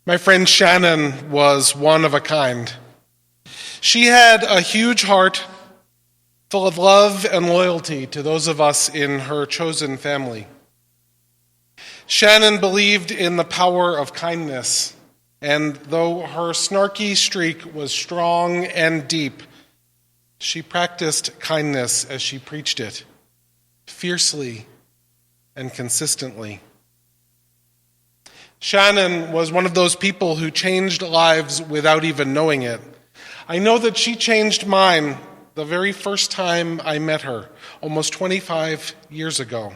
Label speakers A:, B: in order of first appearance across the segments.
A: My friend Shannon was one of a kind. She had a huge heart full of love and loyalty to those of us in her chosen family. Shannon believed in the power of kindness, and though her snarky streak was strong and deep, she practiced kindness as she preached it, fiercely and consistently. Shannon was one of those people who changed lives without even knowing it. I know that she changed mine the very first time I met her, almost 25 years ago.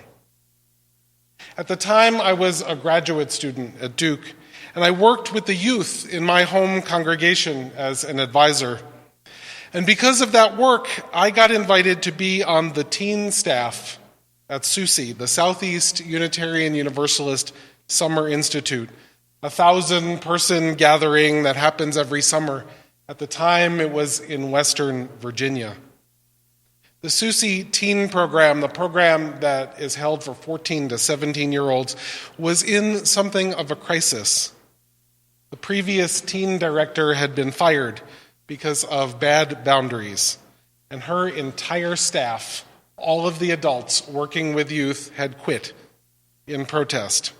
A: At the time, I was a graduate student at Duke, and I worked with the youth in my home congregation as an advisor. And because of that work, I got invited to be on the teen staff at SUSE, the Southeast Unitarian Universalist Summer Institute, a 1,000-person gathering that happens every summer. At the time, it was in Western Virginia. The SUSE teen program, the program that is held for 14 to 17-year-olds, was in something of a crisis. The previous teen director had been fired because of bad boundaries, and her entire staff, all of the adults working with youth, had quit in protest.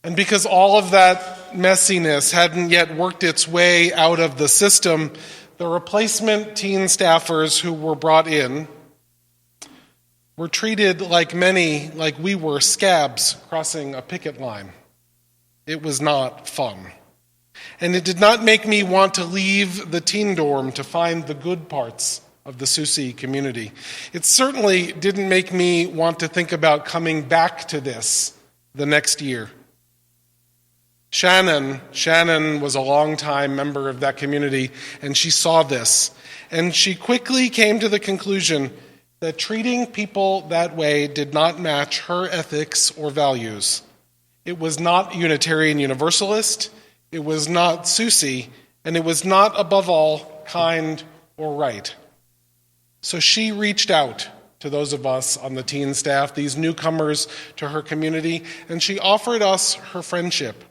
A: And because all of that messiness hadn't yet worked its way out of the system, the replacement teen staffers who were brought in were treated like we were scabs crossing a picket line. It was not fun. And it did not make me want to leave the teen dorm to find the good parts of the SUSE community. It certainly didn't make me want to think about coming back to this the next year. Shannon was a longtime member of that community, and she saw this. And she quickly came to the conclusion that treating people that way did not match her ethics or values. It was not Unitarian Universalist, it was not SUSE, and it was not, above all, kind or right. So she reached out to those of us on the teen staff, these newcomers to her community, and she offered us her friendship.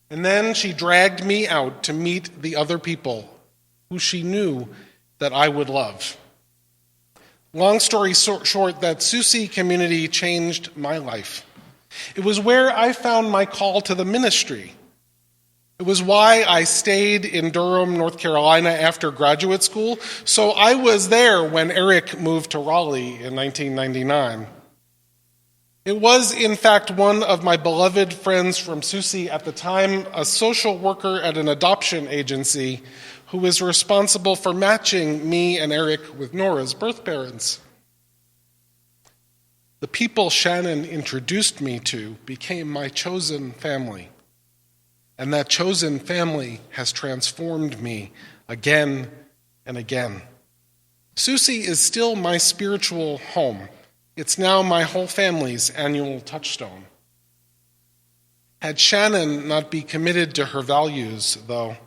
A: And then she dragged me out to meet the other people who she knew that I would love. Long story short, that SUSE community changed my life. It was where I found my call to the ministry. It was why I stayed in Durham, North Carolina after graduate school, so I was there when Eric moved to Raleigh in 1999. It was, in fact, one of my beloved friends from SUSE at the time, a social worker at an adoption agency, who was responsible for matching me and Eric with Nora's birth parents. The people Shannon introduced me to became my chosen family, and that chosen family has transformed me again and again. SUSE is still my spiritual home. It's now my whole family's annual touchstone. Had Shannon not been committed to her values, though,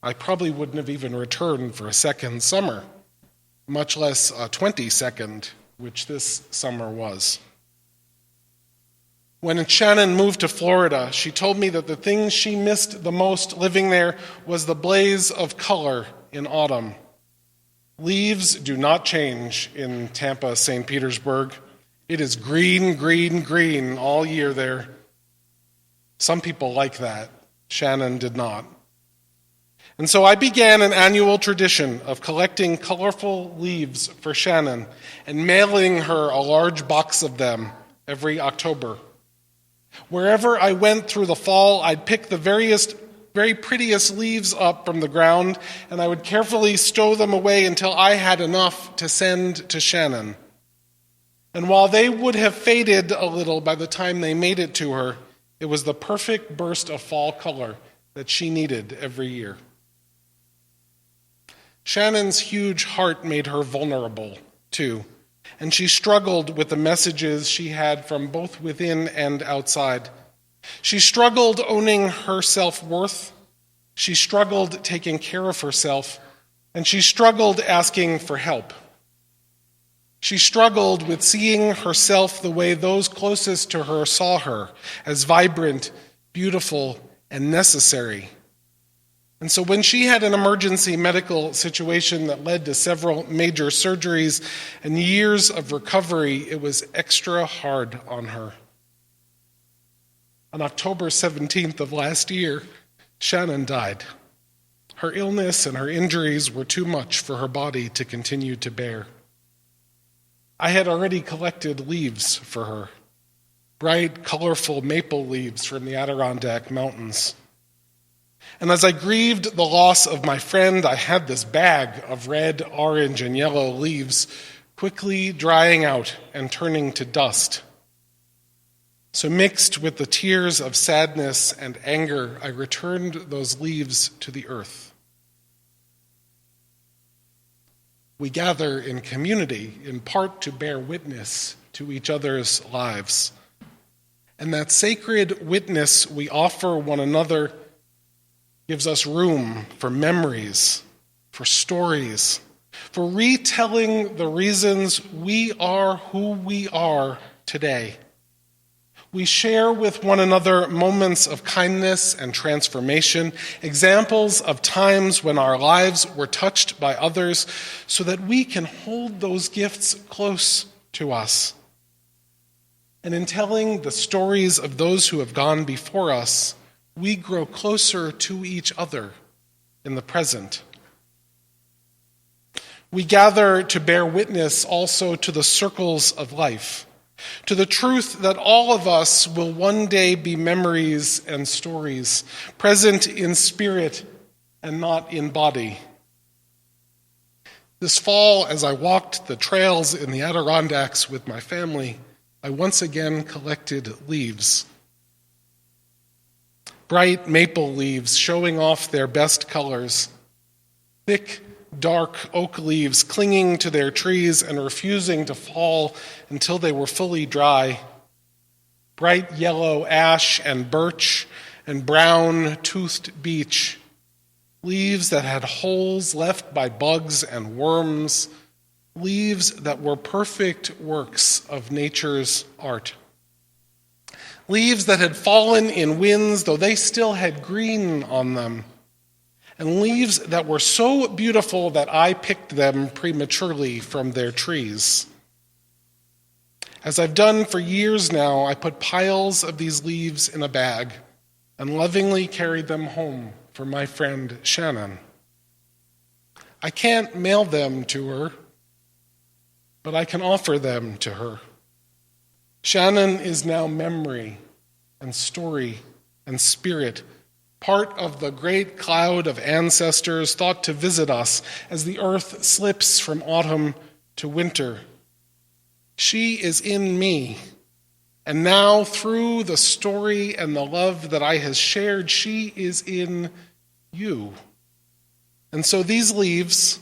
A: I probably wouldn't have even returned for a second summer, much less a 22nd, which this summer was. When Shannon moved to Florida, she told me that the thing she missed the most living there was the blaze of color in autumn. Leaves do not change in Tampa, St. Petersburg. It is green, green, green all year there. Some people like that. Shannon did not. And so I began an annual tradition of collecting colorful leaves for Shannon and mailing her a large box of them every October. Wherever I went through the fall, I'd pick the very prettiest leaves up from the ground, and I would carefully stow them away until I had enough to send to Shannon. And while they would have faded a little by the time they made it to her, it was the perfect burst of fall color that she needed every year. Shannon's huge heart made her vulnerable, too, and she struggled with the messages she had from both within and outside. She struggled owning her self-worth, she struggled taking care of herself, and she struggled asking for help. She struggled with seeing herself the way those closest to her saw her, as vibrant, beautiful, and necessary. And so when she had an emergency medical situation that led to several major surgeries and years of recovery, it was extra hard on her. On October 17th of last year, Shannon died. Her illness and her injuries were too much for her body to continue to bear. I had already collected leaves for her, bright, colorful maple leaves from the Adirondack Mountains. And as I grieved the loss of my friend, I had this bag of red, orange, and yellow leaves quickly drying out and turning to dust. So mixed with the tears of sadness and anger, I returned those leaves to the earth. We gather in community, in part to bear witness to each other's lives. And that sacred witness we offer one another gives us room for memories, for stories, for retelling the reasons we are who we are today. We share with one another moments of kindness and transformation, examples of times when our lives were touched by others, so that we can hold those gifts close to us. And in telling the stories of those who have gone before us, we grow closer to each other in the present. We gather to bear witness also to the circles of life, to the truth that all of us will one day be memories and stories, present in spirit and not in body. This fall, as I walked the trails in the Adirondacks with my family, I once again collected leaves. Bright maple leaves showing off their best colors, thick, dark oak leaves clinging to their trees and refusing to fall until they were fully dry, bright yellow ash and birch and brown toothed beech, leaves that had holes left by bugs and worms, leaves that were perfect works of nature's art. Leaves that had fallen in winds, though they still had green on them. And leaves that were so beautiful that I picked them prematurely from their trees. As I've done for years now, I put piles of these leaves in a bag and lovingly carried them home for my friend Shannon. I can't mail them to her, but I can offer them to her. Shannon is now memory and story and spirit, part of the great cloud of ancestors thought to visit us as the earth slips from autumn to winter. She is in me, and now through the story and the love that I have shared, she is in you. And so these leaves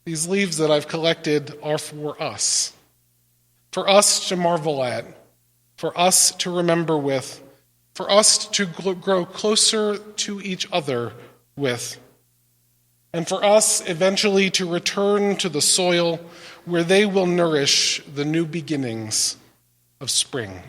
A: that I've collected are for us to marvel at, for us to remember with, for us to grow closer to each other with, and for us eventually to return to the soil where they will nourish the new beginnings of spring.